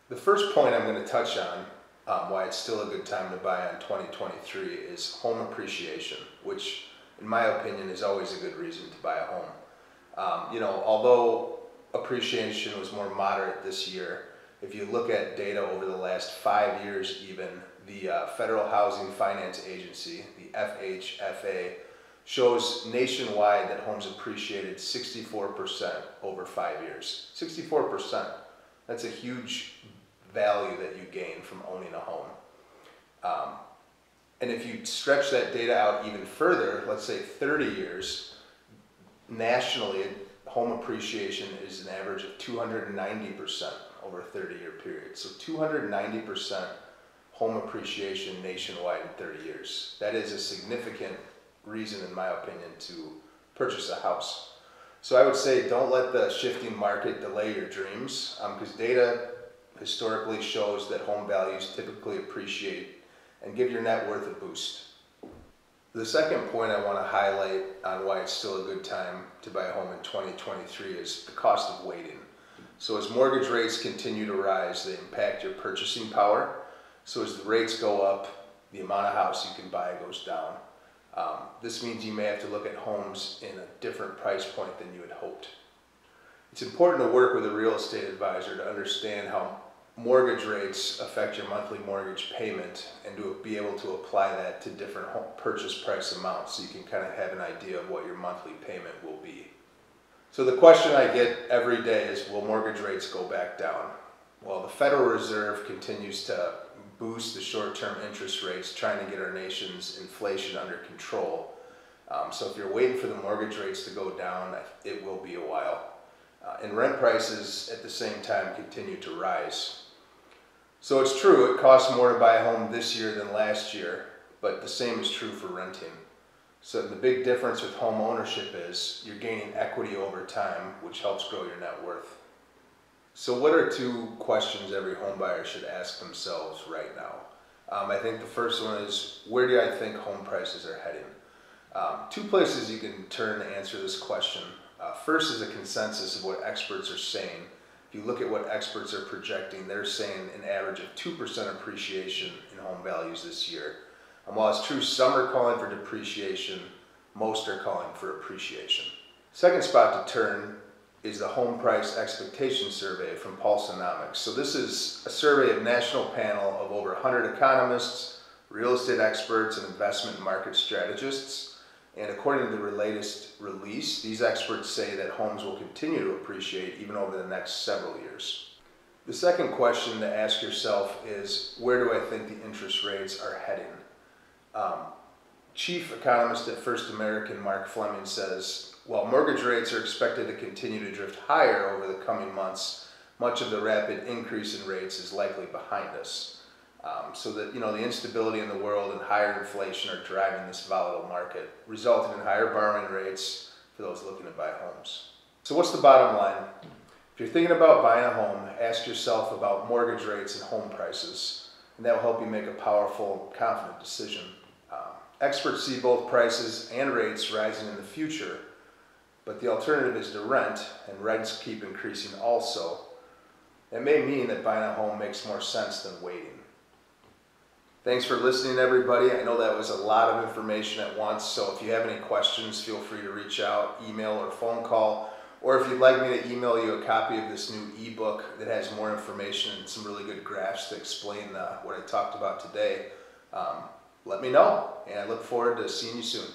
The first point I'm going to touch on, why it's still a good time to buy on 2023, is home appreciation, which in my opinion is always a good reason to buy a home. Although appreciation was more moderate this year, if you look at data over the last 5 years even, the Federal Housing Finance Agency, the FHFA, shows nationwide that homes appreciated 64% over 5 years. 64%. That's a huge value that you gain from owning a home. And if you stretch that data out even further, let's say 30 years, nationally, home appreciation is an average of 290% over a 30-year period. So 290% home appreciation nationwide in 30 years. That is a significant reason, in my opinion, to purchase a house. So I would say don't let the shifting market delay your dreams, because data historically shows that home values typically appreciate and give your net worth a boost. The second point I want to highlight on why it's still a good time to buy a home in 2023 is the cost of waiting. So as mortgage rates continue to rise, they impact your purchasing power. So as the rates go up, the amount of house you can buy goes down. This means you may have to look at homes in a different price point than you had hoped. It's important to work with a real estate advisor to understand how mortgage rates affect your monthly mortgage payment and to be able to apply that to different home purchase price amounts so you can kind of have an idea of what your monthly payment will be. So the question I get every day is, will mortgage rates go back down? Well, the Federal Reserve continues to boost the short-term interest rates, trying to get our nation's inflation under control. So if you're waiting for the mortgage rates to go down, it will be a while. And rent prices at the same time continue to rise. So it's true, it costs more to buy a home this year than last year, but the same is true for renting. So the big difference with home ownership is you're gaining equity over time, which helps grow your net worth. So what are two questions every home buyer should ask themselves right now? I think the first one is, where do I think home prices are heading? Two places you can turn to answer this question. First is a consensus of what experts are saying. If you look at what experts are projecting, they're saying an average of 2% appreciation in home values this year. And while it's true some are calling for depreciation, most are calling for appreciation. Second spot to turn is the Home Price Expectation Survey from Pulseonomics. So this is a survey of national panel of over 100 economists, real estate experts, and investment market strategists. And according to the latest release, these experts say that homes will continue to appreciate even over the next several years. The second question to ask yourself is, where do I think the interest rates are heading? Chief economist at First American, Mark Fleming, says, while mortgage rates are expected to continue to drift higher over the coming months, much of the rapid increase in rates is likely behind us. So that the instability in the world and higher inflation are driving this volatile market, resulting in higher borrowing rates for those looking to buy homes. So what's the bottom line? If you're thinking about buying a home, ask yourself about mortgage rates and home prices, and that will help you make a powerful, confident decision. Experts see both prices and rates rising in the future, but the alternative is to rent, and rents keep increasing also. That may mean that buying a home makes more sense than waiting. Thanks for listening, everybody. I know that was a lot of information at once, so if you have any questions, feel free to reach out, email or phone call, or if you'd like me to email you a copy of this new ebook that has more information and some really good graphs to explain what I talked about today, let me know, and I look forward to seeing you soon.